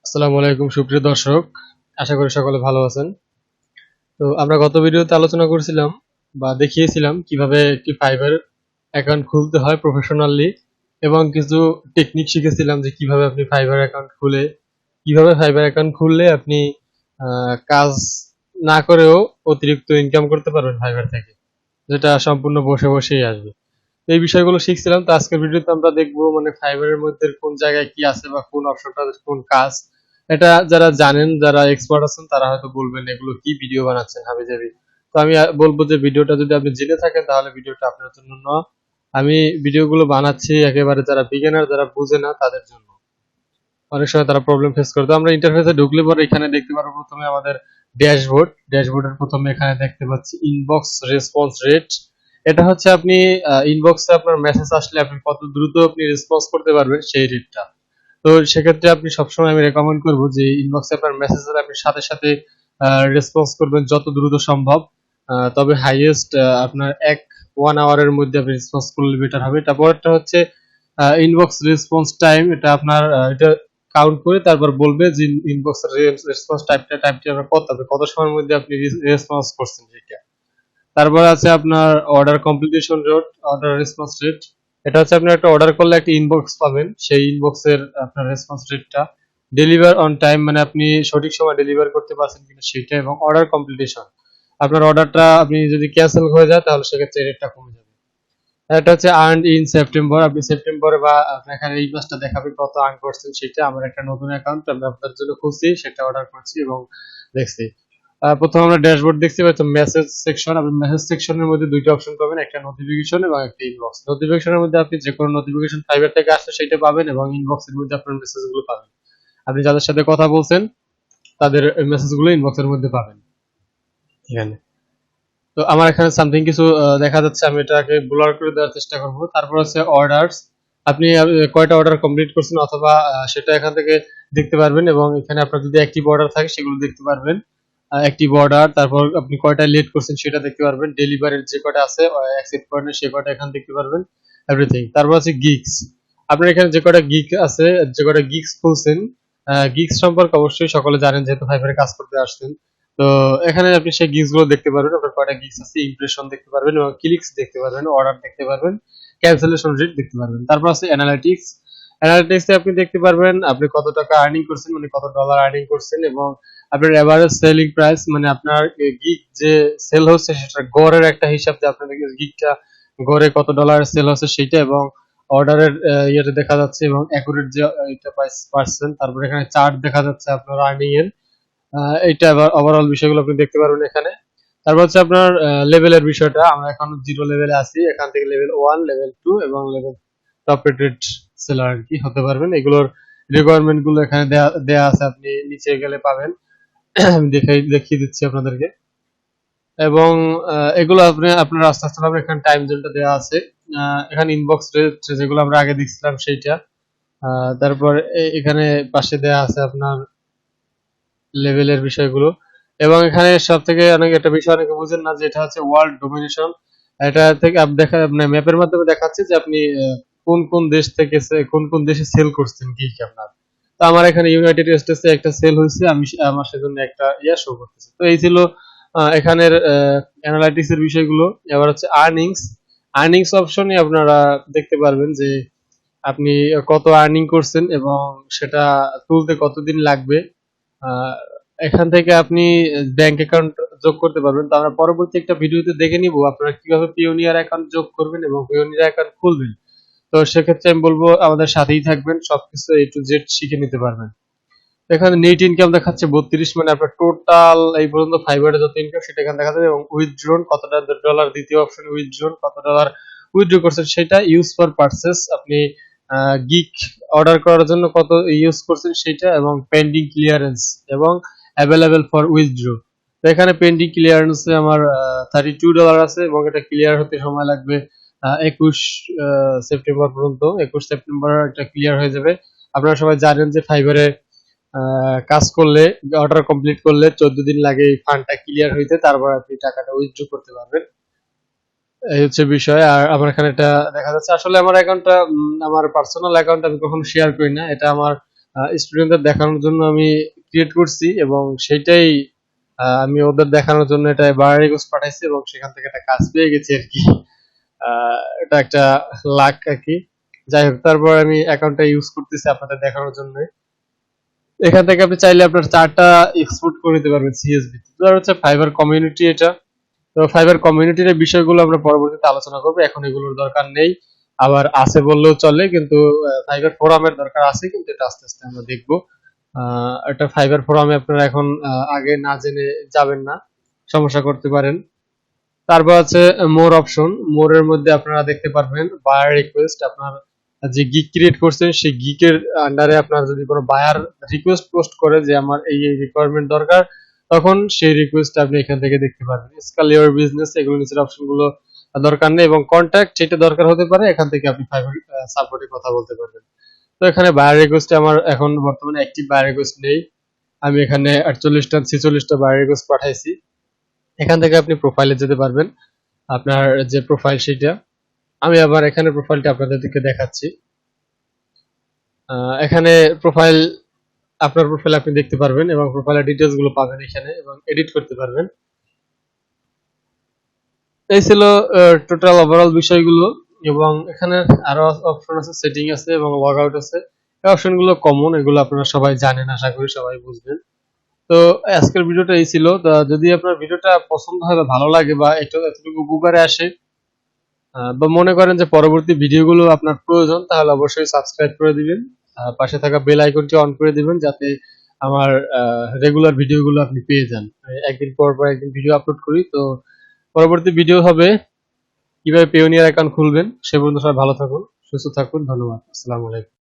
আসসালামু আলাইকুম সুপ্রিয় দর্শক, আশা করি সকলে ভালো আছেন। তো আমরা গত ভিডিওতে আলোচনা করছিলাম বা দেখিয়েছিলাম কিভাবে একটি ফাইবার অ্যাকাউন্ট খুলতে হয় প্রফেশনালি, এবং কিছু টেকনিক শিখেছিলাম যে কিভাবে আপনি কিভাবে ফাইবার অ্যাকাউন্ট খুললে আপনি কাজ না করেও অতিরিক্ত ইনকাম করতে পারবেন ফাইবার থেকে, যেটা সম্পূর্ণ বসে বসেই আসবে। এই বিষয়গুলো শিখছিলাম। তো আজকের ভিডিওতে আমরা দেখবো মানে ফাইবারের মধ্যে কোন জায়গায় কি আছে বা কোন অপশনটা কোন কাজ। এটা যারা জানেন, যারা এক্সপার্ট আছেন তারা হয়তো বলবেন এগুলো কি ভিডিও বানাচ্ছেন হাবিজাবি। তো আমি বলবো যে ভিডিওটা যদি আপনি জেনে থাকেন তাহলে ভিডিওটা আপনার জন্য না। আমি ভিডিওগুলো বানাচ্ছি একেবারে যারা বিগিনার, যারা বুঝে না তাদের জন্য। অনেক সময় তারা প্রবলেম ফেস করে। তো আমরা ইন্টারফেসে ঢুকলে পরে এখানে দেখতে পারবো প্রথমে আমাদের ড্যাশবোর্ডের প্রথমে এখানে দেখতে পাচ্ছি ইনবক্স রেসপন্স রেট। এটা হচ্ছে আপনি ইনবক্সে আপনার মেসেজ আসলে আপনি কত দ্রুত আপনি রেসপন্স করতে পারবেন সেই রেটটা। তো সেক্ষেত্রে আপনি সবসময় আমি রেকমেন্ড করবো যে ইনবক্সে আপনার মেসেজ হলে আপনি সাথে সাথে রেসপন্স করবেন যত দ্রুত সম্ভব। তবে হাইয়েস্ট আপনার 1 আওয়ারের মধ্যে আপনি রেসপন্স করলে বেটার হবে। তারপরটা হচ্ছে ইনবক্স রেসপন্স টাইম। এটা আপনার এটা কাউন্ট করে তারপর বলবে যে ইনবক্স রেসপন্স টাইমটা আপনার কত সময়ের মধ্যে আপনি রেসপন্স করছেন সেটা। তারপর আছে আপনার অর্ডার রেসপন্স রেট। এটা হচ্ছে আপনি একটা অর্ডার করলে একটা ইনবক্স পাবেন, সেই ইনবক্সের আপনার রেসপন্স রেটটা। ডেলিভার অন টাইম মানে আপনি সঠিক সময় ডেলিভার করতে পারছেন কিনা সেটা, এবং অর্ডার কমপ্লিটেশন আপনার অর্ডারটা আপনি যদি ক্যান্সেল হয়ে যায় তাহলে সেক্ষেত্রে রেটটা কমে যাবে। এটা হচ্ছে আর্ন ইন সেপ্টেম্বর। আপনি সেপ্টেম্বরে বা আপনার এখানে এই মাসটা দেখাবে কত আর্ন করছেন সেটা। আমার একটা নতুন অ্যাকাউন্ট আমি আপনার জন্য খুলছি, সেটা অর্ডার করছি এবং দেখছি। প্রথমে আমরা ড্যাশবোর্ড দেখতে পাচ্ছি মেসেজ সেকশন। আপনি মেসেজ সেকশনের মধ্যে দুইটা অপশন পাবেন, একটা নোটিফিকেশন এবং একটা ইনবক্স। নোটিফিকেশনের মধ্যে আপনি যে কোনো নোটিফিকেশন ফাইবার থেকে আসলে সেটা পাবেন, এবং ইনবক্সের মধ্যে আপনার মেসেজগুলো পাবেন। আপনি যাদের সাথে কথা বলছেন তাদের মেসেজগুলো ইনবক্সের মধ্যে পাবেন এখানে। তো আমার এখানে সামথিং কিছু দেখা যাচ্ছে, আমি এটাকে ব্লার করে দেওয়ার চেষ্টা করব। তারপর হচ্ছে অর্ডারস। আপনি কয়টা অর্ডার কমপ্লিট করছেন অথবা সেটা এখান থেকে দেখতে পারবেন, এবং এখানে আপনার যদি অ্যাক্টিভ অর্ডার থাকে সেগুলো দেখতে পারবেন। অ্যাক্টিভ অর্ডার, তারপর আপনি কয়টা লেট করছেন সেটা দেখতে পারবেন। ডেলিভারির যে কয়টা আছে অ্যাকসেপ্ট করেন সে কয়টা এখানে দেখতে পারবেন, এভরিথিং। তারপর আছে গিগস। আপনার এখানে যে কয়টা গিগ আছে, যে কয়টা গিগস খুলছেন, গিগস সম্পর্কে অবশ্যই সকলে জানেন যেহেতু ফাইবারে কাজ করতে আসছেন। তো এখানে আপনি সেই গিগস গুলো দেখতে পারবেন, আপনার কয়টা গিগস আছে, ইমপ্রেশন দেখতে পারবেন এবং ক্লিকস দেখতে পারবেন, অর্ডার দেখতে পারবেন, ক্যান্সেলেশন রেট দেখতে পারবেন। তারপর আছে অ্যানালিটিক্স। অ্যানালিটিক্সে আপনি দেখতে পারবেন আপনি কত টাকা আর্নিং করছেন, মানে কত ডলার আর্নিং করছেন, এবং আপনার এভারেজ সেলিং প্রাইস মানে আপনার গিগ যে সেল হচ্ছে সেটা গড়ের একটা হিসাব, যে আপনার গিগটা গড়ে কত ডলার সেল হচ্ছে সেটা, এবং অর্ডারের ইয়েটা দেখা যাচ্ছে, এবং অ্যাকুরেট যে এটা পার্সেন্ট। তারপর এখানে চার্ট দেখা যাচ্ছে আপনার আর্নিং এর। এইটা আবার ওভারঅল বিষয়গুলো আপনি দেখতে পারবেন এখানে। তারপর হচ্ছে আপনার লেভেলের বিষয়টা। আমরা এখন 0 লেভেলে আছি, এখান থেকে লেভেল 1, লেভেল 2 এবং লেভেল টপ রেটেড সেলার আর কি হতে পারবেন। এগুলোর রিকোয়ারমেন্ট গুলো এখানে দেয়া আছে, আপনি নিচে গেলে পাবেন। আমি দেখিয়ে দিচ্ছি আপনাদেরকে। এবং এগুলো আপনার আস্তে আস্তে পাবেন। এখানে টাইম জোনটা দেওয়া আছে। এখানে ইনবক্স রেট যেগুলো আমরা আগে দেখছিলাম সেইটা। তারপর এখানে পাশে দেয়া আছে আপনার লেভেলের বিষয়গুলো। এবং এখানে সব থেকে অনেক একটা বিষয় অনেকে বুঝেন না, যে এটা হচ্ছে ওয়ার্ল্ড ডোমিনেশন। এটা থেকে দেখা মানে ম্যাপের মাধ্যমে দেখাচ্ছে যে আপনি কোন কোন দেশ থেকে কোন কোন দেশে সেল করছেন কি কি আপনার। তো আমার এখানে ইউনাইটেড স্টেটসে একটা সেল হয়েছে, আমি আমার সেজন্য একটা শো করতেছে। তো এই ছিল এখানের অ্যানালাইটিক্স এর বিষয়গুলো। এবার হচ্ছে আর্নিংস অপশনে আপনারা দেখতে পারবেন যে আপনি কত আর্নিং করছেন এবং সেটা তুলতে কতদিন লাগবে। আহ, এখান থেকে আপনি ব্যাংক অ্যাকাউন্ট যোগ করতে পারবেন। তো আমরা পরবর্তী একটা ভিডিওতে দেখে নিব আপনারা কিভাবে পিওনিয়ার অ্যাকাউন্ট যোগ করবেন এবং পিওনিয়ার অ্যাকাউন্ট খুলবেন। তো সেক্ষেত্রে আমি বলবো আমাদের সাথেই থাকবেন, সবকিছু A to Z শিখে নিতে পারবেন। এখানে নেট ইনকাম দেখাচ্ছে 32, মানে আপনার টোটাল এই পর্যন্ত ফাইবারে যত ইনকাম সেটা এখানে দেখা যাবে, এবং উইথড্রন কতটা ডলার, দ্বিতীয় অপশন উইথড্রন কত ডলার উইথড্র করছেন সেটা, ইউজ ফর পারচেস আপনি গিগ অর্ডার করার জন্য কত ইউজ করছেন সেটা, এবং পেন্ডিং ক্লিয়ারেন্স এবং অ্যাভেলেবেল ফর উইথড্র। তো এখানে পেন্ডিং ক্লিয়ারেন্সে আমার $32 আছে, এবং এটা ক্লিয়ার হতে সময় লাগবে 21 সেপ্টেম্বর পর্যন্ত। 21 সেপ্টেম্বর এটা ক্লিয়ার হয়ে যাবে। আপনারা সবাই জানেন যে ফাইবারে কাজ করলে, অর্ডার কমপ্লিট করলে 14 দিন লাগে এই ফান্ডটা ক্লিয়ার হইতে, তারপর আপনি টাকাটা উইথড্র করতে পারবেন। এই হচ্ছে বিষয়। আর আমার এখানে এটা দেখা যাচ্ছে, আসলে আমার অ্যাকাউন্টটা আমার পার্সোনাল অ্যাকাউন্ট, আমি কখনো শেয়ার করি না। এটা আমার স্টুডেন্টদের দেখানোর জন্য আমি ক্রিয়েট করছি, এবং সেটাই আমি ওদের দেখানোর জন্য এটা বার রিকোয়েস্ট পাঠাইছি এবং সেখান থেকে একটা কাজ পেয়ে গেছি আর কি। এটা একটা লাক আর কি। যাই হোক, তারপর আমি অ্যাকাউন্টটা ইউজ করতেছি আপনাদের দেখানোর জন্য। এখান থেকে আপনি চাইলে আপনার চার্টটা এক্সপোর্ট করে নিতে পারবেন সিএসভি। তো হচ্ছে ফাইবার কমিউনিটি এটা। তো ফাইবার কমিউনিটির বিষয়গুলো আমরা পরবর্তীতে আলোচনা করবো, এখন এগুলোর দরকার নেই। আবার আছে বললেও চলে, কিন্তু ফাইবার ফোরামের দরকার আছে, কিন্তু এটা আস্তে আস্তে আমরা দেখবো। এটা ফাইবার ফোরামে আপনারা এখন আগে না জেনে যাবেন না, সমস্যা করতে পারেন। তারপর আছে মোর অপশন। মোর এর মধ্যে আপনারা দেখতে পারবেন বায়ার রিকোয়েস্ট। আপনার যে গিগ ক্রিয়েট করছেন সেই গিগের আন্ডারে আপনার যদি কোনো বায়ার রিকোয়েস্ট পোস্ট করে যে আমার এই এই রিকোয়ারমেন্ট দরকার, তখন সেই রিকোয়েস্ট আপনি এখান থেকে দেখতে পারবেন। স্কেল ইওর বিজনেস, এগুলো নিচের অপশনগুলো দরকার নেই, এবং কন্ট্যাক্ট সেটা দরকার হতে পারে, এখান থেকে আপনি ফাইবার সাপোর্টে কথা বলতে পারবেন। তো এখানে বায়ার রিকোয়েস্টে আমার এখন বর্তমানে অ্যাক্টিভ বায়ার রিকোয়েস্ট নেই। আমি এখানে 48টা 46টা বায়ার রিকোয়েস্ট পাঠাইছি। এখান থেকে আপনি প্রোফাইলে যেতে পারবেন, আপনার যে প্রোফাইল সেটা। আমি আবার এখানে প্রোফাইলটা আপনাদেরকে দেখাচ্ছি। এখানে প্রোফাইল, আপনার প্রোফাইল আপনি দেখতে পারবেন এবং প্রোফাইলের ডিটেলস গুলো পাবেন এখানে, এবং এডিট করতে পারবেন। এই ছিল টোটাল ওভারঅল বিষয়গুলো। এবং এখানে আরো অপশন আছে, সেটিং আছে এবং লগ আউট আছে। এই অপশনগুলো কমন, এগুলো আপনারা সবাই জানেন, আশা করি সবাই বুঝবেন। তো আজকের ভিডিওটা এই ছিল। তো যদি আপনার ভিডিওটা পছন্দ হয় বা ভালো লাগে বা একটু এতটুকু উপকারে আসে, বা মনে করেন যে পরবর্তী ভিডিওগুলো আপনার প্রয়োজন, তাহলে অবশ্যই সাবস্ক্রাইব করে দিবেন। পাশে থাকা বেল আইকনটি অন করে দিবেন, যাতে আমার রেগুলার ভিডিওগুলো আপনি পেয়ে যান। একদিন পর পর একদিন ভিডিও আপলোড করি। তো পরবর্তী ভিডিও হবে কিভাবে পেওনিয়ার অ্যাকাউন্ট খুলবেন। সে পর্যন্ত সবাই ভালো থাকুন, সুস্থ থাকুন। ধন্যবাদ। আসসালামু আলাইকুম।